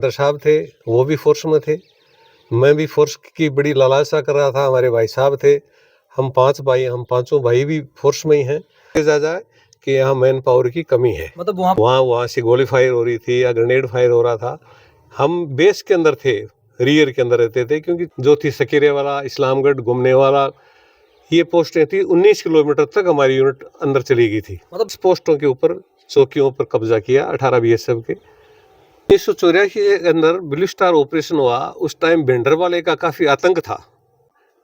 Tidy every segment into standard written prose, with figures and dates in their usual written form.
Father साहब थे, वो भी फोर्स में थे। मैं भी फोर्स की बड़ी लालसा कर रहा था। हमारे भाई साहब थे, हम 5 भाई, हम पांचों भाई भी फोर्स में ही हैं। कहा जाए कि यहाँ मैन पावर की कमी है। मतलब वहाँ से गोली फायर हो रही थी या ग्रेनेड फायर हो रहा था। हम बेस के अंदर थे, रियर के अंदर रहते थे, क्योंकि जो थी सकेरे वाला, इस्लामगढ़, घूमने वाला, ये पोस्टें थी। 19 किलोमीटर तक हमारी यूनिट अंदर चली गई थी। मतलब पोस्टों के ऊपर, चौकियों पर कब्जा किया 18 बीएसएफ के। 1984 के अंदर ब्लू स्टार ऑपरेशन हुआ। उस टाइम भिंडरवाले का काफी आतंक था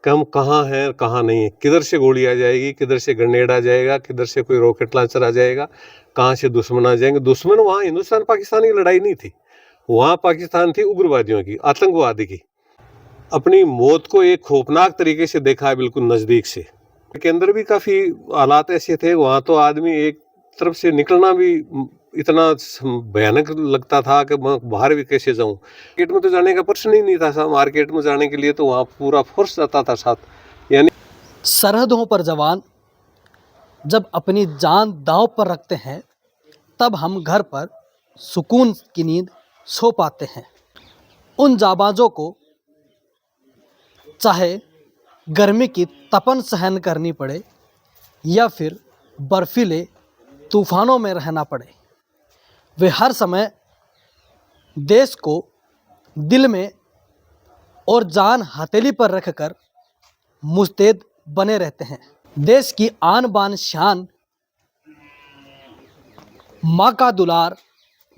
कि हम कहाँ हैं, कहाँ नहीं है, किधर से गोली आ जाएगी, किधर से ग्रेनेड आ जाएगा, किधर से कोई रॉकेट लॉन्चर आ जाएगा, कहाँ से दुश्मन आ जाएंगे। दुश्मन वहाँ हिंदुस्तान पाकिस्तान की लड़ाई नहीं थी, वहाँ पाकिस्तान थी उग्रवादियों की, आतंकवादी की। अपनी मौत को एक खौफनाक तरीके से देखा है, बिल्कुल नजदीक से। के अंदर भी काफी हालात ऐसे थे, वहाँ तो आदमी एक तरफ से निकलना भी इतना भयानक लगता था कि मैं बाहर भी कैसे जाऊं। मार्केट में तो जाने का प्रश्न ही नहीं था। मार्केट में जाने के लिए तो वहाँ पूरा फोर्स जाता था साथ। यानी सरहदों पर जवान जब अपनी जान दांव पर रखते हैं, तब हम घर पर सुकून की नींद सो पाते हैं। उन जाबाजों को चाहे गर्मी की तपन सहन करनी पड़े या फिर बर्फीले तूफानों में रहना पड़े, वे हर समय देश को दिल में और जान हथेली पर रखकर मुस्तैद बने रहते हैं। देश की आन बान शान, माँ का दुलार,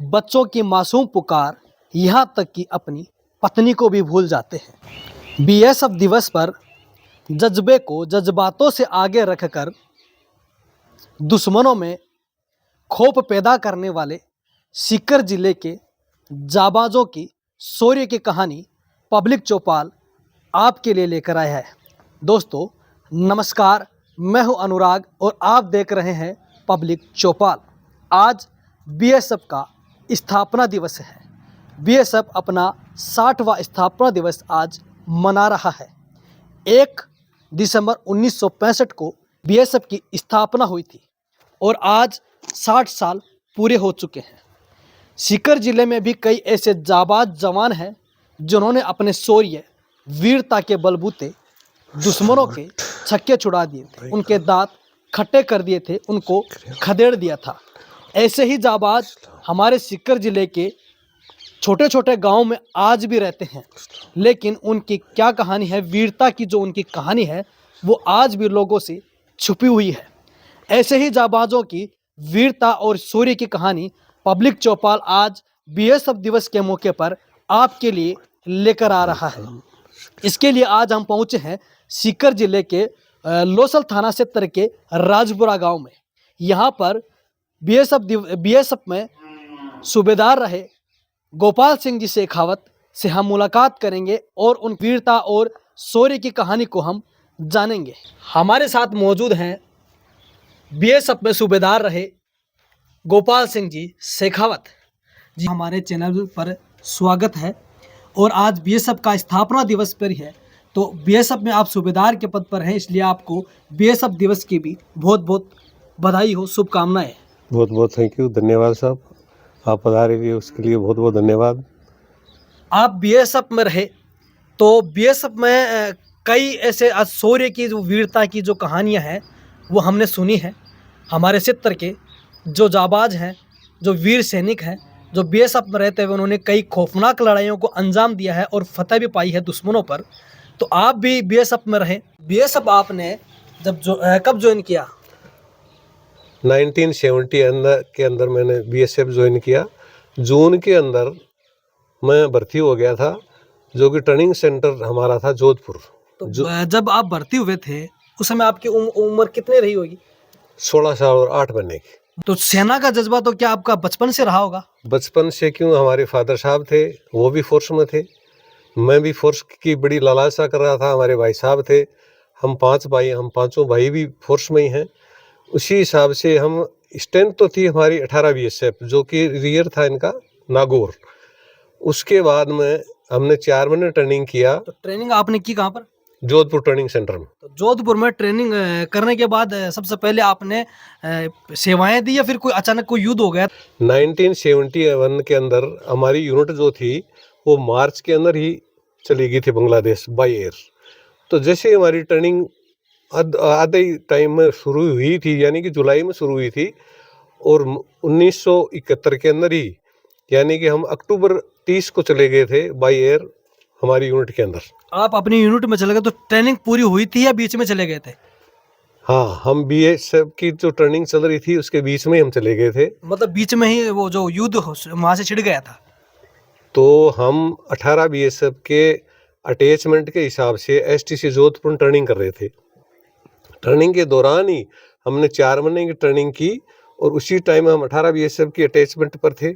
बच्चों की मासूम पुकार, यहाँ तक कि अपनी पत्नी को भी भूल जाते हैं। बीएसएफ दिवस पर जज्बे को जज्बातों से आगे रखकर दुश्मनों में खौफ पैदा करने वाले सीकर जिले के जाबाजों की शौर्य की कहानी पब्लिक चौपाल आपके लिए लेकर आया है। दोस्तों नमस्कार, मैं हूं अनुराग और आप देख रहे हैं पब्लिक चौपाल। आज बीएसएफ का स्थापना दिवस है। बीएसएफ अपना 60वां स्थापना दिवस आज मना रहा है। 1 दिसंबर 1965 को बीएसएफ की स्थापना हुई थी और आज 60 साल पूरे हो चुके हैं। सीकर जिले में भी कई ऐसे जाबाज जवान हैं जिन्होंने अपने शौर्य, वीरता के बलबूते दुश्मनों के छक्के छुड़ा दिए थे, उनके दांत खट्टे कर दिए थे, उनको खदेड़ दिया था। ऐसे ही जाबाज हमारे सीकर जिले के छोटे छोटे गांव में आज भी रहते हैं, लेकिन उनकी क्या कहानी है, वीरता की जो उनकी कहानी है, वो आज भी लोगों से छुपी हुई है। ऐसे ही जाबाजों की वीरता और शौर्य की कहानी पब्लिक चौपाल आज बीएसएफ दिवस के मौके पर आपके लिए लेकर आ रहा है। इसके लिए आज हम पहुंचे हैं सीकर जिले के लोसल थाना क्षेत्र के राजपुरा गांव में। यहाँ पर बीएसएफ में सूबेदार रहे गोपाल सिंह जी शेखावत से हम मुलाकात करेंगे और उन वीरता और शौर्य की कहानी को हम जानेंगे। हमारे साथ मौजूद हैं बीएसएफ में सूबेदार रहे गोपाल सिंह जी शेखावत जी। हमारे चैनल पर स्वागत है और आज बीएसएफ का स्थापना दिवस पर है, तो बीएसएफ में आप सूबेदार के पद पर हैं, इसलिए आपको बीएसएफ दिवस की भी बहुत बहुत बधाई हो, शुभकामनाएं। बहुत बहुत थैंक यू, धन्यवाद साहब। आप पधारे भी उसके लिए बहुत बहुत धन्यवाद। आप बीएसएफ में रहे तो बीएसएफ में कई ऐसे शौर्य की, जो वीरता की जो कहानियां हैं वो हमने सुनी है। हमारे क्षेत्र के जो जाबाज हैं, जो वीर सैनिक हैं, जो बीएसएफ में रहते हुए उन्होंने कई खौफनाक लड़ाइयों को अंजाम दिया है और फतह भी पाई है दुश्मनों पर। तो आप भी बीएसएफ में रहे। बीएसएफ आपने जब कब ज्वाइन किया? 1970 के अंदर मैंने बीएसएफ ज्वाइन किया। जून के अंदर मैं भर्ती हो गया था, जो कि ट्रेनिंग सेंटर हमारा था जोधपुर। तो जब आप भर्ती हुए थे उस समय आपकी उम्र कितनी रही होगी? 16 साल और 8 महीने की। तो सेना का जज्बा तो क्या आपका बचपन से रहा होगा? बचपन से क्यों, हमारे फादर साहब थे, वो भी फोर्स में थे। मैं भी फोर्स की बड़ी लालसा कर रहा था। हमारे भाई साहब थे, हम 5 भाई, हम पांचों भाई भी फोर्स में ही हैं। उसी हिसाब से हम स्ट्रेंथ तो थी हमारी 18 बीएसएफ, जो कि रियर था इनका नागौर। उसके बाद में हमने 4 महीने ट्रेनिंग किया। तो ट्रेनिंग आपने की कहाँ पर? जोधपुर ट्रेनिंग सेंटर में। तो जोधपुर में ट्रेनिंग करने के बाद सबसे पहले आपने सेवाएं दी या फिर कोई अचानक कोई युद्ध हो गया? 1971 के अंदर हमारी यूनिट जो थी वो मार्च के अंदर ही चली गई थी बांग्लादेश बाय एयर। तो जैसे हमारी ट्रेनिंग आधे टाइम में शुरू हुई थी, यानी कि जुलाई में शुरू हुई थी, और 1971 के अंदर ही यानी कि हम अक्टूबर 30 को चले गए थे बाय एयर हमारी यूनिट के अंदर। आप अपनी यूनिट में चले गए तो ट्रेनिंग पूरी हुई थी या बीच में चले गए थे? हाँ, हम बीएसएफ की जो ट्रेनिंग चल रही थी उसके बीच में हम चले गए थे। मतलब बीच में ही वो जो युद्ध वहां से छिड़ गया था? तो हम 18 बीएसएफ के अटैचमेंट के हिसाब से एसटीसी जोधपुर ट्रेनिंग कर रहे थे। ट्रेनिंग के दौरान ही हमने 4 महीने की ट्रेनिंग की और उसी टाइम हम 18 बीएसएफ की अटैचमेंट पर थे।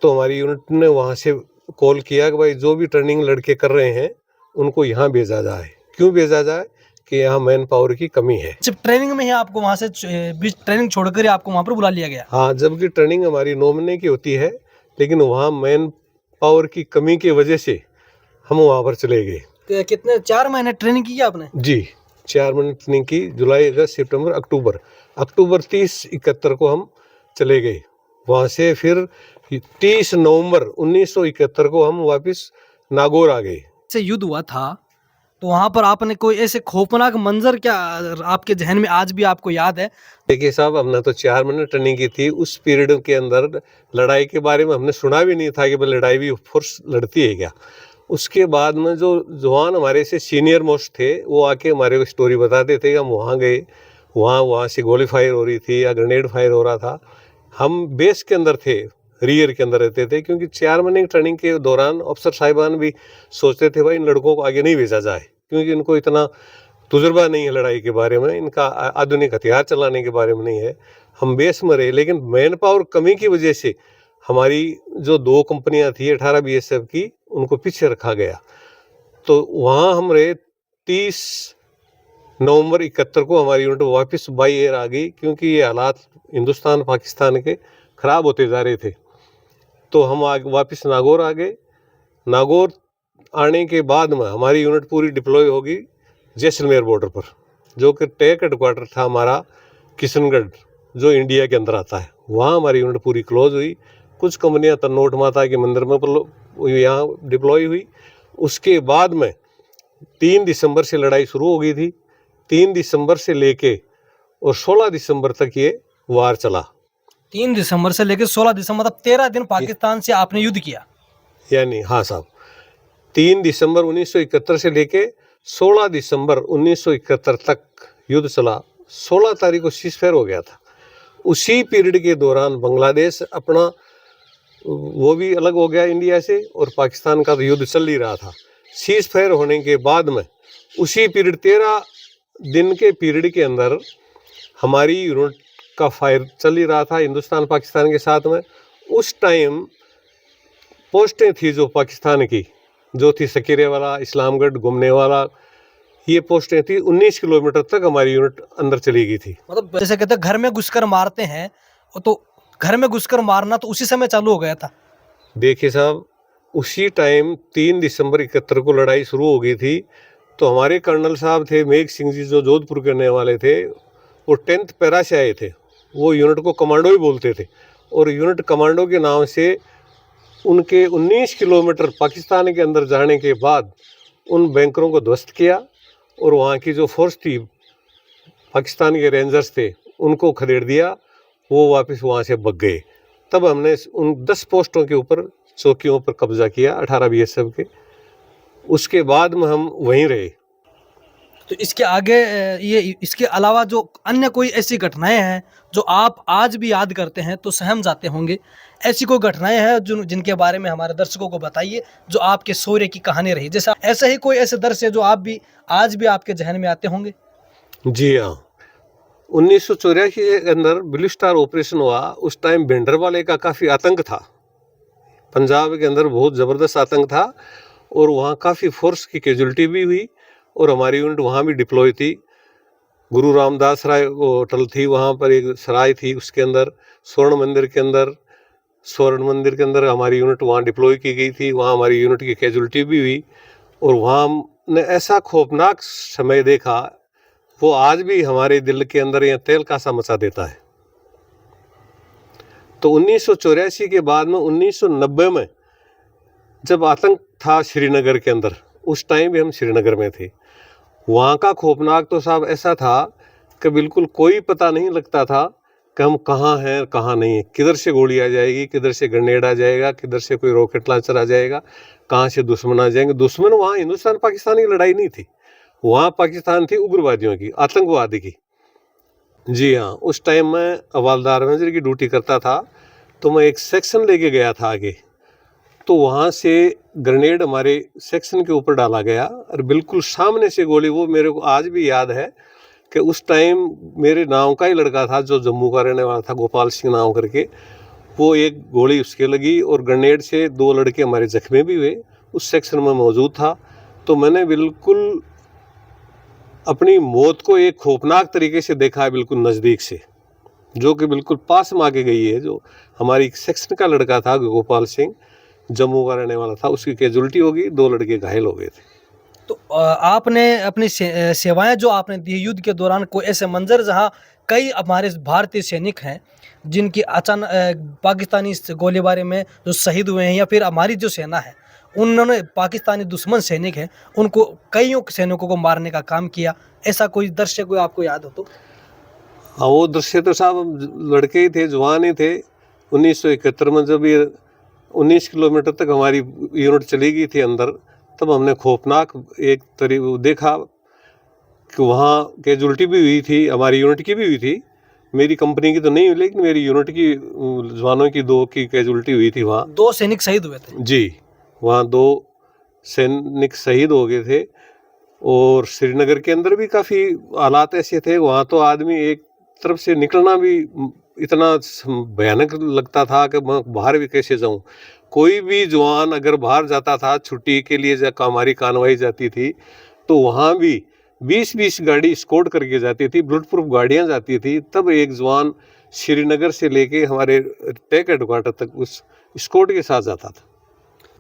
तो हमारी यूनिट ने वहाँ से कॉल किया कि भाई जो भी ट्रेनिंग लड़के कर रहे हैं उनको यहाँ भेजा जाए। क्यों भेजा जाए? कि यहाँ मैन पावर की कमी है। जब ट्रेनिंग में ही आपको वहां से ट्रेनिंग छोड़कर ही आपको वहां पर बुला लिया गया? हाँ, जबकि ट्रेनिंग हमारी 9 महीने की होती है, लेकिन वहाँ मैन पावर की कमी की वजह से हम वहाँ पर चले गए। तो कितने 4 महीने ट्रेनिंग की आपने? जी, 4 महीने ट्रेनिंग की। जुलाई, अगस्त, सितंबर, अक्टूबर 30-71 को हम चले गए। वहाँ से फिर 30 नवंबर 1971 को हम वापस नागौर आ गए। से युद्ध हुआ था तो वहां पर आपने कोई ऐसे खौफनाक मंजर क्या आपके जहन में आज भी आपको याद है? देखिए साहब, हमने तो 4 महीने ट्रेनिंग की थी। उस पीरियड के अंदर लड़ाई के बारे में हमने सुना भी नहीं था कि भाई लड़ाई भी फोर्स लड़ती है क्या। उसके बाद में जो जवान हमारे से सीनियर मोस्ट थे वो आके हमारे को स्टोरी बताते थे कि हम वहाँ गए, वहाँ से गोली फायर हो रही थी या ग्रेनेड फायर हो रहा था। हम बेस के अंदर थे, रियर के अंदर रहते थे, क्योंकि 4 महीने की ट्रेनिंग के दौरान अफसर साहिबान भी सोचते थे भाई इन लड़कों को आगे नहीं भेजा जाए, क्योंकि इनको इतना तजुर्बा नहीं है लड़ाई के बारे में, इनका आधुनिक हथियार चलाने के बारे में नहीं है। हम बेस में रहे, लेकिन मैन पावर कमी की वजह से हमारी जो 2 कंपनियां थी 18 बीएसएफ की, उनको पीछे रखा गया। तो वहाँ हम रहे। 30 नवंबर 71 को हमारी यूनिट वापस बाय एयर आ गई, क्योंकि ये हालात हिंदुस्तान पाकिस्तान के ख़राब होते जा रहे थे। तो हम वापस नागौर आ गए। नागौर आने के बाद में हमारी यूनिट पूरी डिप्लॉय होगी जैसलमेर बॉर्डर पर, जो कि टेक हेडक्वार्टर था हमारा किशनगढ़, जो इंडिया के अंदर आता है। वहाँ हमारी यूनिट पूरी क्लोज हुई। कुछ कंपनियाँ तन्नोट माता के मंदिर में यहाँ डिप्लॉय हुई। उसके बाद में 3 दिसंबर से लड़ाई शुरू हो गई थी। 3 दिसंबर से लेके और 16 दिसंबर तक ये वार चला। 3 दिसंबर से लेकर 16 दिसंबर तक 13 दिन पाकिस्तान से आपने युद्ध किया? यानी हाँ साहब, 3 दिसंबर 1971 से लेके 16 दिसंबर 1971 तक युद्ध चला। 16 तारीख को सीज़फायर हो गया था। उसी पीरियड के दौरान बांग्लादेश अपना वो भी अलग हो गया इंडिया से, और पाकिस्तान का तो युद्ध चल ही रहा था। सीज़फायर होने के बाद में उसी पीरियड 13 दिन के पीरियड के अंदर हमारी यूनिट का फायर चल ही रहा था हिंदुस्तान पाकिस्तान के साथ में। उस टाइम पोस्टें थी जो पाकिस्तान की, जो थी सकीरे वाला, इस्लामगढ़, घूमने वाला, ये पोस्टें थी। 19 किलोमीटर तक हमारी यूनिट अंदर चली गई थी। मतलब जैसे कहते हैं घर में घुसकर मारते हैं, तो घर में घुसकर मारना तो उसी समय चालू हो गया था? देखिए साहब, उसी टाइम 3 दिसंबर 71 को लड़ाई शुरू हो गई थी। तो हमारे कर्नल साहब थे मेघ सिंह जी, जो जोधपुर के रहने वाले थे, वो 10th पैरा से आए थे। वो यूनिट को कमांडो ही बोलते थे, और यूनिट कमांडो के नाम से उनके 19 किलोमीटर पाकिस्तान के अंदर जाने के बाद उन बैंकरों को ध्वस्त किया, और वहाँ की जो फोर्स थी, पाकिस्तान के रेंजर्स थे, उनको खदेड़ दिया। वो वापस वहाँ से भाग गए। तब हमने उन 10 पोस्टों के ऊपर, चौकियों पर कब्जा किया 18 बीएसएफ के। उसके बाद में हम वहीं रहे। तो इसके आगे इसके अलावा जो अन्य कोई ऐसी घटनाएं हैं जो आप आज भी याद करते हैं तो सहम जाते होंगे, ऐसी कोई घटनाएं हैं जो जिनके बारे में हमारे दर्शकों को बताइए, जो आपके शौर्य की कहानी रही? जैसा ऐसा ही कोई ऐसे दृश्य जो आप भी आज भी आपके जहन में आते होंगे? जी हाँ, 1984 के अंदर ब्लू स्टार ऑपरेशन हुआ। उस टाइम भिंडरवाले का काफ़ी आतंक था, पंजाब के अंदर बहुत ज़बरदस्त आतंक था, और वहाँ काफ़ी फोर्स की कैजुअलिटी भी हुई, और हमारी यूनिट वहाँ भी डिप्लॉय थी। गुरु रामदास राय होटल थी, वहाँ पर एक सराय थी, उसके अंदर स्वर्ण मंदिर के अंदर हमारी यूनिट वहाँ डिप्लॉय की गई थी। वहाँ हमारी यूनिट की कैजुअलिटी भी हुई, और वहाँ हम ने ऐसा खौफनाक समय देखा, वो आज भी हमारे दिल के अंदर यह तहलका सा मचा देता है। तो 1984 के बाद में 1990 में जब आतंक था श्रीनगर के अंदर, उस टाइम भी हम श्रीनगर में थे। वहाँ का खौफनाक तो साहब ऐसा था कि बिल्कुल कोई पता नहीं लगता था कि हम कहाँ हैं कहाँ नहीं है, किधर से गोली आ जाएगी, किधर से ग्रेनेड आ जाएगा, किधर से कोई रॉकेट लॉन्चर आ जाएगा, कहाँ से दुश्मन आ जाएंगे। दुश्मन वहाँ हिंदुस्तान पाकिस्तान की लड़ाई नहीं थी, वहाँ पाकिस्तान थी उग्रवादियों की, आतंकवादी की। जी हाँ, उस टाइम मैं हवलदार मेजर की ड्यूटी करता था, तो मैं एक सेक्शन लेके गया था आगे, तो वहाँ से ग्रेनेड हमारे सेक्शन के ऊपर डाला गया और बिल्कुल सामने से गोली, वो मेरे को आज भी याद है कि उस टाइम मेरे नाम का ही लड़का था जो जम्मू का रहने वाला था, गोपाल सिंह नाम करके, वो एक गोली उसके लगी और ग्रेनेड से 2 लड़के हमारे जख्मी भी हुए। उस सेक्शन में मौजूद था, तो मैंने बिल्कुल अपनी मौत को एक खौफनाक तरीके से देखा है, बिल्कुल नज़दीक से, जो कि बिल्कुल पास में आके गई है। जो हमारी सेक्शन का लड़का था गोपाल सिंह, जम्मू का रहने वाला था, उसकी कैजुअल्टी हो गई, 2 लड़के घायल हो गए थे। तो आपने अपनी सेवाएं जो आपने दी युद्ध के दौरान, कोई ऐसे मंजर जहां कई हमारे भारतीय सैनिक हैं जिनकी अचानक पाकिस्तानी गोलीबारी में जो शहीद हुए हैं, या फिर हमारी जो सेना है उन्होंने पाकिस्तानी दुश्मन सैनिक हैं उनको, कईयों सैनिकों को मारने का काम किया, ऐसा कोई दृश्य कोई आपको याद हो तो? हाँ, वो दृश्य तो साहब हम लड़के ही थे, जवान ही थे। 1971 में जब ये 19 किलोमीटर तक हमारी यूनिट चली गई थी अंदर, तब हमने खौफनाक एक देखा कि वहाँ कैजुअल्टी भी हुई थी, हमारी यूनिट की भी हुई थी, मेरी कंपनी की तो नहीं हुई, लेकिन मेरी यूनिट की जवानों की 2 की कैजुअल्टी हुई थी वहाँ। 2 सैनिक शहीद हुए थे जी, वहाँ 2 सैनिक शहीद हो गए थे। और श्रीनगर के अंदर भी काफ़ी हालात ऐसे थे, वहाँ तो आदमी एक तरफ से निकलना भी इतना भयानक लगता था कि मैं बाहर भी कैसे जाऊँ। कोई भी जवान अगर बाहर जाता था छुट्टी के लिए, जब हमारी कानवाई जाती थी, तो वहाँ भी 20-20 गाड़ी स्कॉट करके जाती थी, बुलेट प्रूफ गाड़ियाँ जाती थी। तब एक जवान श्रीनगर से लेके हमारे टेक हेडक्वार्टर तक उस स्कॉट के साथ जाता था।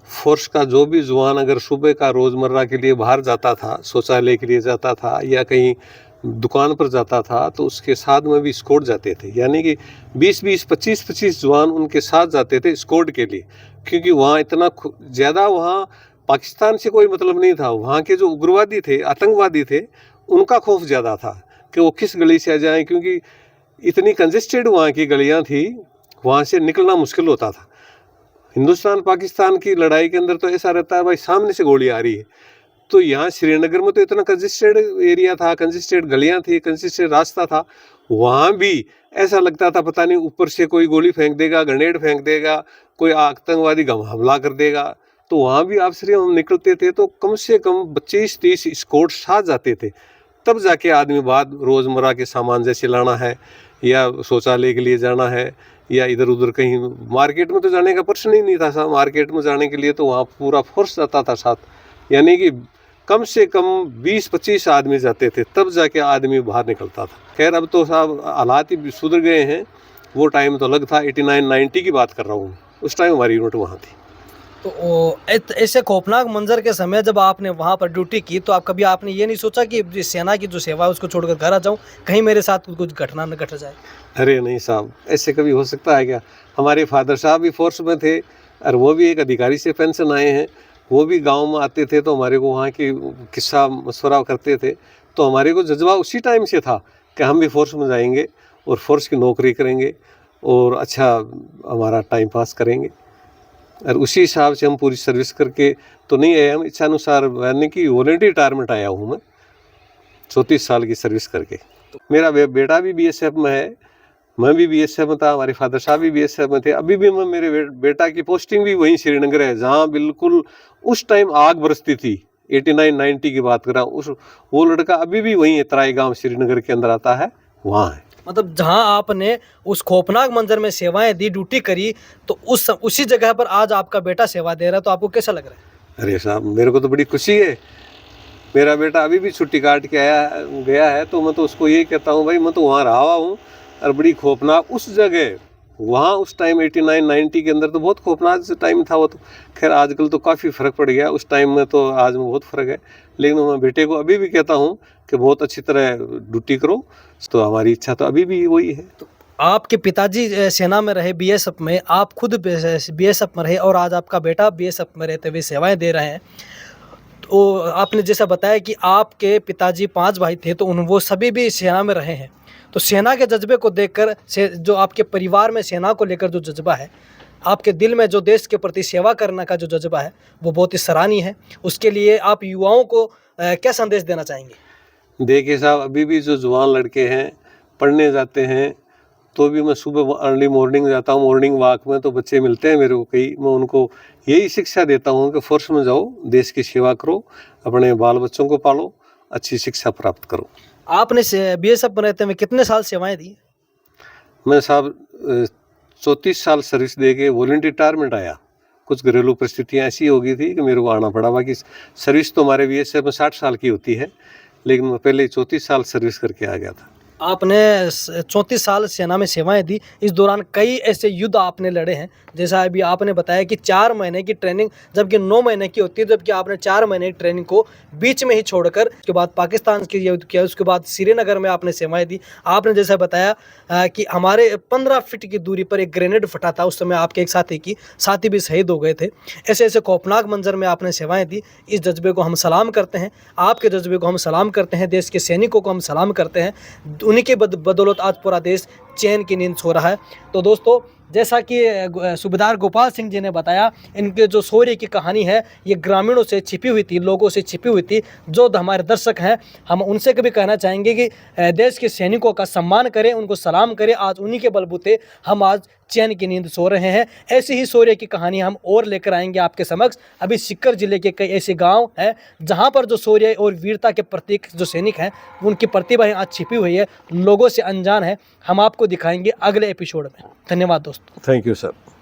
फोर्स का जो भी जवान अगर सुबह का रोज़मर्रा के लिए बाहर जाता था, शौचालय के लिए जाता था या कहीं दुकान पर जाता था, तो उसके साथ में भी स्कॉट जाते थे। यानी कि 20-20, 25-25 जवान उनके साथ जाते थे स्कॉट के लिए, क्योंकि वहाँ इतना ज़्यादा, वहाँ पाकिस्तान से कोई मतलब नहीं था। वहाँ के जो उग्रवादी थे, आतंकवादी थे, उनका खौफ ज़्यादा था कि वो किस गली से आ जाएँ, क्योंकि इतनी कंजेस्टेड वहाँ की गलियाँ थी, वहाँ से निकलना मुश्किल होता था। हिंदुस्तान पाकिस्तान की लड़ाई के अंदर तो ऐसा रहता है, भाई सामने से गोली आ रही है, तो यहाँ श्रीनगर में तो इतना कंजेस्टेड एरिया था, कंजेस्टेड गलियाँ थी, कंजेस्टेड रास्ता था, वहाँ भी ऐसा लगता था पता नहीं ऊपर से कोई गोली फेंक देगा, ग्रेनेड फेंक देगा, कोई आतंकवादी हमला कर देगा। तो वहाँ भी आपसे हम निकलते थे तो कम से कम 25-30 स्कॉट साथ जाते थे, तब जाके आदमी बाद रोज़मर्रा के सामान जैसे लाना है या शौचालय के लिए जाना है या इधर उधर कहीं, मार्केट में तो जाने का प्रश्न ही नहीं था साहब। मार्केट में जाने के लिए तो वहाँ पूरा फोर्स जाता था साथ, यानी कि कम से कम 20-25 आदमी जाते थे, तब जाके आदमी बाहर निकलता था। खैर अब तो साहब हालात ही सुधर गए हैं, वो टाइम तो अलग था। 89-90 की बात कर रहा हूँ, उस टाइम हमारी यूनिट वहाँ थी। तो ऐसे खौफनाक मंजर के समय जब आपने वहाँ पर ड्यूटी की, तो आप कभी आपने ये नहीं सोचा कि सेना की जो सेवा है उसको छोड़कर घर आ जाऊँ, कहीं मेरे साथ कुछ घटना न घट जाए? अरे नहीं साहब, ऐसे कभी हो सकता है क्या? हमारे फादर साहब भी फोर्स में थे और वो भी एक अधिकारी से पेंशन आए हैं, वो भी गांव में आते थे, तो हमारे को वहाँ की किस्सा मशवरा करते थे। तो हमारे को जज्बा उसी टाइम से था कि हम भी फोर्स में जाएंगे और फोर्स की नौकरी करेंगे और अच्छा हमारा टाइम पास करेंगे। और उसी हिसाब से हम पूरी सर्विस करके तो नहीं आए, हम इच्छानुसार, यानी कि वॉलंटरी रिटायरमेंट आया हूँ मैं 34 साल की सर्विस करके। तो मेरा बेटा भी बीएसएफ में है, मैं भी बीएसएफ में था, हमारे फादर साहब भी बीएसएफ में थे। अभी भी मैं, मेरे बेटा की पोस्टिंग भी वहीं श्रीनगर है, जहाँ बिल्कुल उस टाइम आग बरसती थी। 89-90 की बात कर रहा हूँ। वो लड़का अभी भी वहीं है, तराई गाँव श्रीनगर के अंदर आता है, वहाँ है। मतलब जहां आपने उस खौफनाक मंजर में सेवाएं दी, ड्यूटी करी, तो उसी जगह पर आज आपका बेटा सेवा दे रहा है, तो आपको कैसा लग रहा है? अरे साहब, मेरे को तो बड़ी खुशी है। मेरा बेटा अभी भी छुट्टी काट के गया है, तो मैं तो उसको यही कहता हूँ, भाई मैं तो वहाँ रहा हुआ हूँ और बड़ी खौफनाक उस जगह वहाँ उस टाइम 89-90 के अंदर तो बहुत खौफनाक टाइम था वो तो। खैर आजकल तो काफ़ी फ़र्क पड़ गया, उस टाइम में तो आज में बहुत फ़र्क है। लेकिन मैं बेटे को अभी भी कहता हूँ कि बहुत अच्छी तरह ड्यूटी करो, तो हमारी इच्छा तो अभी भी वही है। आपके पिताजी सेना में रहे, बीएसएफ में, आप खुद बीएसएफ में रहे और आज आपका बेटा बीएसएफ में रहते हुए सेवाएं दे रहे हैं। तो आपने जैसा बताया कि आपके पिताजी 5 भाई थे, तो वो सभी भी सेना में रहे हैं। तो सेना के जज्बे को देखकर जो आपके परिवार में सेना को लेकर जो जज्बा है, आपके दिल में जो देश के प्रति सेवा करने का जो जज्बा है, वो बहुत ही सराहनीय है। उसके लिए आप युवाओं को क्या संदेश देना चाहेंगे? देखिए साहब, अभी भी जो जवान लड़के हैं पढ़ने जाते हैं, तो भी मैं सुबह अर्ली मॉर्निंग जाता हूँ, मॉर्निंग वॉक में, तो बच्चे मिलते हैं मेरे को कई, मैं उनको यही शिक्षा देता हूँ कि फोर्स में जाओ, देश की सेवा करो, अपने बाल बच्चों को पालो, अच्छी शिक्षा प्राप्त करो। आपने बीएसएफ में रहते हुए कितने साल सेवाएं दी? मैं साहब 34 साल सर्विस दे के वॉलंटियर रिटायरमेंट आया। कुछ घरेलू परिस्थितियाँ ऐसी हो गई थी कि मेरे को आना पड़ा। बाकी सर्विस तो हमारे बीएसएफ में 60 साल की होती है, लेकिन मैं पहले 34 साल सर्विस करके आ गया था। आपने 34 साल सेना में सेवाएं दी। इस दौरान कई ऐसे युद्ध आपने लड़े हैं, जैसा अभी आपने बताया कि 4 महीने की ट्रेनिंग जबकि 9 महीने की होती है, जबकि आपने 4 महीने की ट्रेनिंग को बीच में ही छोड़कर उसके बाद पाकिस्तान के युद्ध किया, उसके बाद श्रीनगर में आपने सेवाएं दी। आपने जैसा बताया कि हमारे 15 फीट की दूरी पर एक ग्रेनेड फटा था, उस समय आपके एक साथी भी शहीद हो गए थे। ऐसे ऐसे खौफनाक मंजर में आपने सेवाएं दी। इस जज्बे को हम सलाम करते हैं, आपके जज्बे को हम सलाम करते हैं, देश के सैनिकों को हम सलाम करते हैं। उन्हीं के बदौलत आज पूरा देश चैन की नींद सो रहा है। तो दोस्तों, जैसा कि सूबेदार गोपाल सिंह जी ने बताया, इनके जो शौर्य की कहानी है ये ग्रामीणों से छिपी हुई थी, लोगों से छिपी हुई थी। जो हमारे दर्शक हैं, हम उनसे कभी कहना चाहेंगे कि देश के सैनिकों का सम्मान करें, उनको सलाम करें। आज उन्हीं के बलबूते हम आज चैन की नींद सो रहे हैं। ऐसी ही शौर्य की कहानी हम और लेकर आएंगे आपके समक्ष। अभी सीकर जिले के कई ऐसे गांव हैं जहां पर जो शौर्य और वीरता के प्रतीक जो सैनिक हैं, उनकी प्रतिभा आज छिपी हुई है, लोगों से अनजान है। हम आपको दिखाएंगे अगले एपिसोड में। धन्यवाद दोस्तों। Thank you sir.